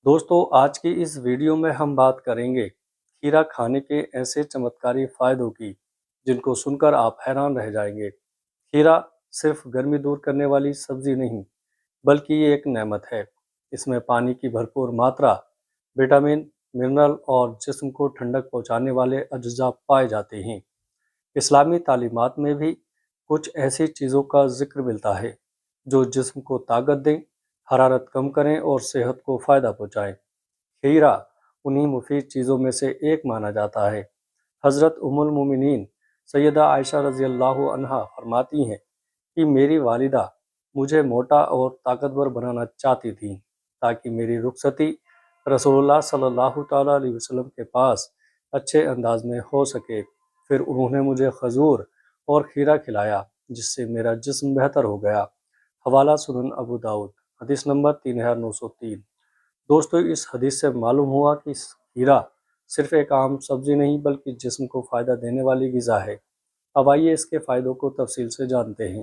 दोस्तों, आज की इस वीडियो में हम बात करेंगे खीरा खाने के ऐसे चमत्कारी फायदों की जिनको सुनकर आप हैरान रह जाएंगे। खीरा सिर्फ गर्मी दूर करने वाली सब्जी नहीं, बल्कि ये एक नेमत है। इसमें पानी की भरपूर मात्रा, विटामिन, मिनरल और जिस्म को ठंडक पहुंचाने वाले अज्जा पाए जाते हैं। इस्लामी तालीमात में भी कुछ ऐसी चीज़ों का जिक्र मिलता है जो जिस्म को ताकत दें, हरारत कम करें और सेहत को फ़ायदा पहुंचाएं। खीरा उन्हीं मुफीद चीज़ों में से एक माना जाता है। हज़रत उम्मुल मोमिनीन सैयदा आयशा रज़ी अल्लाह अन्हा फरमाती हैं कि मेरी वालिदा मुझे मोटा और ताकतवर बनाना चाहती थी ताकि मेरी रुखसती रसूलुल्लाह सल्लल्लाहु ताला अलैहि वसल्लम के पास अच्छे अंदाज में हो सके। फिर उन्होंने मुझे खजूर और खीरा खिलाया जिससे मेरा जिस्म बेहतर हो गया। हवाला सुनन अबू दाऊद, हदीस नंबर 3903। दोस्तों, इस हदीस से मालूम हुआ कि खीरा सिर्फ एक आम सब्जी नहीं बल्कि जिस्म को फ़ायदा देने वाली ग़िज़ा है। अब आइए इसके फ़ायदों को तफसील से जानते हैं।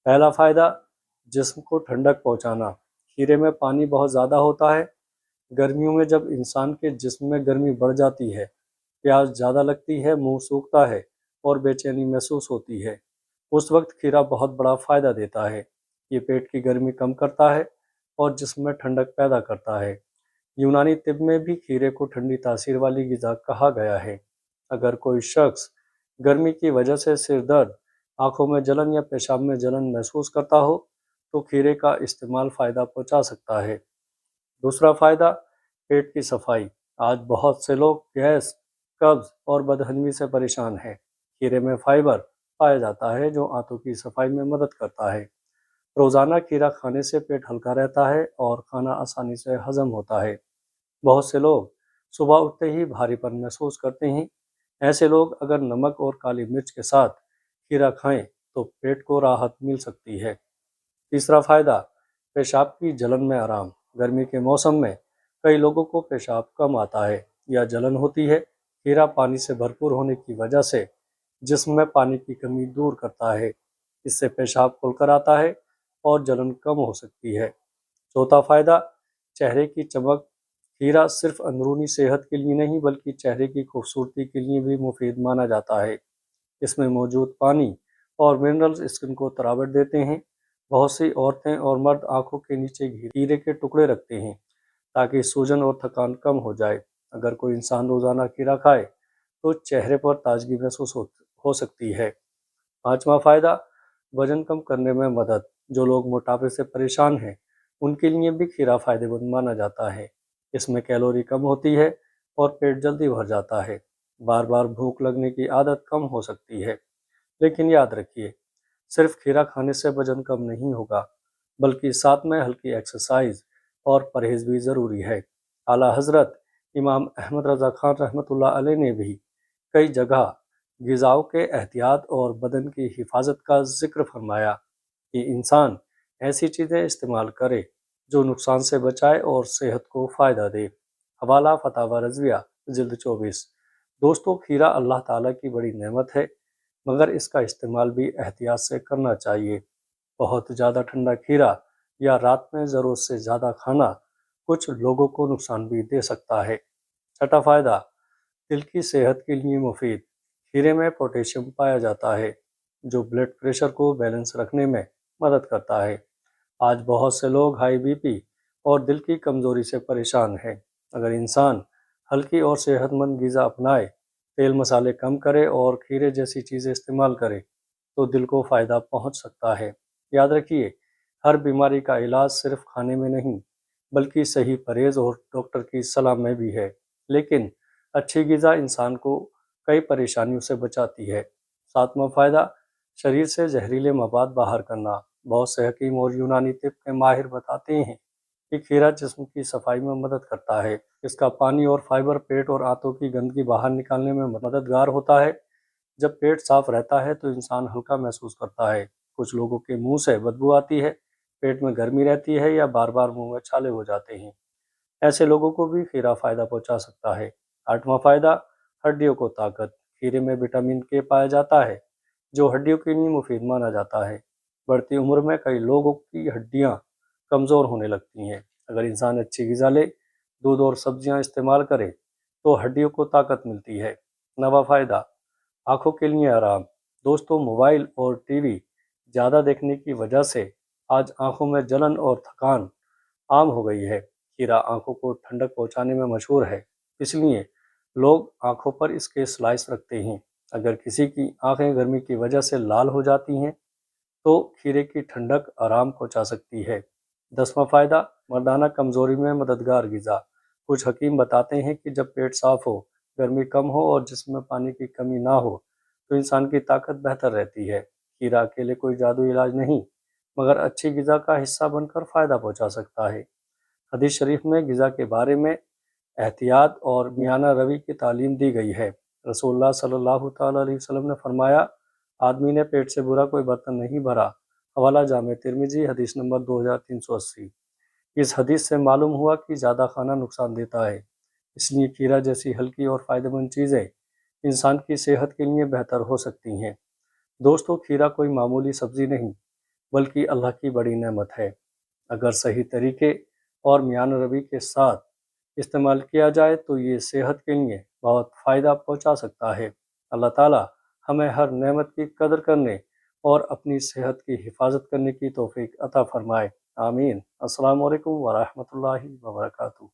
पहला फ़ायदा, जिस्म को ठंडक पहुंचाना। खीरे में पानी बहुत ज़्यादा होता है। गर्मियों में जब इंसान के जिस्म में गर्मी बढ़ जाती है, प्यास ज़्यादा लगती है, मुंह सूखता है और बेचैनी महसूस होती है, उस वक्त खीरा बहुत बड़ा फ़ायदा देता है। ये पेट की गर्मी कम करता है और जिस्म में ठंडक पैदा करता है। यूनानी तिब में भी खीरे को ठंडी तासीर वाली ग़िज़ा कहा गया है। अगर कोई शख्स गर्मी की वजह से सिर दर्द, आँखों में जलन या पेशाब में जलन महसूस करता हो तो खीरे का इस्तेमाल फ़ायदा पहुँचा सकता है। दूसरा फ़ायदा, पेट की सफाई। आज बहुत से लोग गैस, कब्ज़ और बदहज़मी से परेशान हैं। खीरे में फाइबर पाया जाता है जो आंतों की सफाई में मदद करता है। रोज़ाना खीरा खाने से पेट हल्का रहता है और खाना आसानी से हज़म होता है। बहुत से लोग सुबह उठते ही भारीपन महसूस करते हैं। ऐसे लोग अगर नमक और काली मिर्च के साथ खीरा खाएं तो पेट को राहत मिल सकती है। तीसरा फ़ायदा, पेशाब की जलन में आराम। गर्मी के मौसम में कई लोगों को पेशाब कम आता है या जलन होती है। खीरा पानी से भरपूर होने की वजह से जिस्म में पानी की कमी दूर करता है। इससे पेशाब खुलकर आता है और जलन कम हो सकती है। चौथा फ़ायदा, चेहरे की चमक। खीरा सिर्फ अंदरूनी सेहत के लिए नहीं बल्कि चेहरे की खूबसूरती के लिए भी मुफीद माना जाता है। इसमें मौजूद पानी और मिनरल्स स्किन को तरावट देते हैं। बहुत सी औरतें और मर्द आंखों के नीचे खीरे के टुकड़े रखते हैं ताकि सूजन और थकान कम हो जाए। अगर कोई इंसान रोज़ाना खीरा खाए तो चेहरे पर ताजगी महसूस हो सकती है। पांचवा फ़ायदा, वज़न कम करने में मदद। जो लोग मोटापे से परेशान हैं उनके लिए भी खीरा फ़ायदेमंद माना जाता है। इसमें कैलोरी कम होती है और पेट जल्दी भर जाता है। बार बार भूख लगने की आदत कम हो सकती है। लेकिन याद रखिए, सिर्फ खीरा खाने से वजन कम नहीं होगा बल्कि साथ में हल्की एक्सरसाइज और परहेज़ भी ज़रूरी है। आला हज़रत इमाम अहमद रज़ा खान रहमतुल्लाह अलैह ने भी कई जगह ग़िज़ाओं के एहतियात और बदन की हिफाजत का ज़िक्र फरमाया कि इंसान ऐसी चीज़ें इस्तेमाल करे जो नुकसान से बचाए और सेहत को फ़ायदा दे। हवाला फतावा रज़विया, जिल्द 24। दोस्तों, खीरा अल्लाह ताला की बड़ी नेमत है, मगर इसका इस्तेमाल भी एहतियात से करना चाहिए। बहुत ज़्यादा ठंडा खीरा या रात में ज़रूरत से ज़्यादा खाना कुछ लोगों को नुकसान भी दे सकता है। छठा फ़ायदा, दिल की सेहत के लिए मुफीद। खीरे में पोटेशियम पाया जाता है जो ब्लड प्रेशर को बैलेंस रखने में मदद करता है। आज बहुत से लोग हाई बीपी और दिल की कमज़ोरी से परेशान हैं। अगर इंसान हल्की और सेहतमंद ग़िज़ा अपनाए, तेल मसाले कम करे और खीरे जैसी चीज़ें इस्तेमाल करे तो दिल को फ़ायदा पहुंच सकता है। याद रखिए, हर बीमारी का इलाज सिर्फ खाने में नहीं बल्कि सही परहेज़ और डॉक्टर की सलाह में भी है। लेकिन अच्छी ग़िज़ा इंसान को कई परेशानियों से बचाती है। सातवां फ़ायदा, शरीर से जहरीले मवाद बाहर करना। बहुत से हकीम और यूनानी तिब के माहिर बताते हैं कि खीरा जिस्म की सफाई में मदद करता है। इसका पानी और फाइबर पेट और आंतों की गंदगी बाहर निकालने में मददगार होता है। जब पेट साफ रहता है तो इंसान हल्का महसूस करता है। कुछ लोगों के मुंह से बदबू आती है, पेट में गर्मी रहती है या बार बार मुंह में छाले हो जाते हैं। ऐसे लोगों को भी खीरा फ़ायदा पहुंचा सकता है। आठवां फ़ायदा, हड्डियों को ताकत। खीरे में विटामिन के पाया जाता है जो हड्डियों के लिए मुफीद माना जाता है। बढ़ती उम्र में कई लोगों की हड्डियां कमज़ोर होने लगती हैं। अगर इंसान अच्छी ग़िज़ा ले दूध और सब्जियां इस्तेमाल करें तो हड्डियों को ताकत मिलती है। नवा फ़ायदा, आँखों के लिए आराम। दोस्तों, मोबाइल और टीवी ज़्यादा देखने की वजह से आज आँखों में जलन और थकान आम हो गई है। खीरा आँखों को ठंडक पहुँचाने में मशहूर है, इसलिए लोग आँखों पर इसके स्लाइस रखते हैं। अगर किसी की आँखें गर्मी की वजह से लाल हो जाती हैं तो खीरे की ठंडक आराम पहुँचा सकती है। 10वां फ़ायदा, मर्दाना कमज़ोरी में मददगार ग़िज़ा। कुछ हकीम बताते हैं कि जब पेट साफ़ हो, गर्मी कम हो और जिस्म में पानी की कमी ना हो तो इंसान की ताकत बेहतर रहती है। खीरा अकेले कोई जादुई इलाज नहीं, मगर अच्छी ग़िज़ा का हिस्सा बनकर फ़ायदा पहुँचा सकता है। हदीस शरीफ में ग़िज़ा के बारे में एहतियात और मियाना रवि की तालीम दी गई है। रसूलुल्लाह सल्लल्लाहु तआला अलैहि वसल्लम ने फरमाया, आदमी ने पेट से बुरा कोई बर्तन नहीं भरा। हवाला जामे तिर्मिज़ी, हदीस नंबर 2380। इस हदीस से मालूम हुआ कि ज़्यादा खाना नुकसान देता है, इसलिए खीरा जैसी हल्की और फ़ायदेमंद चीज़ें इंसान की सेहत के लिए बेहतर हो सकती हैं। दोस्तों, खीरा कोई मामूली सब्ज़ी नहीं, बल्कि अल्लाह की बड़ी नेमत है। अगर सही तरीके और मियान रवि के साथ इस्तेमाल किया जाए तो ये सेहत के लिए बहुत फ़ायदा पहुंचा सकता है। अल्लाह ताला हमें हर नेमत की कदर करने और अपनी सेहत की हिफाजत करने की तौफीक अता फरमाए। आमीन। अस्सलामु अलैकुम व रहमतुल्लाहि व बरकातुहू।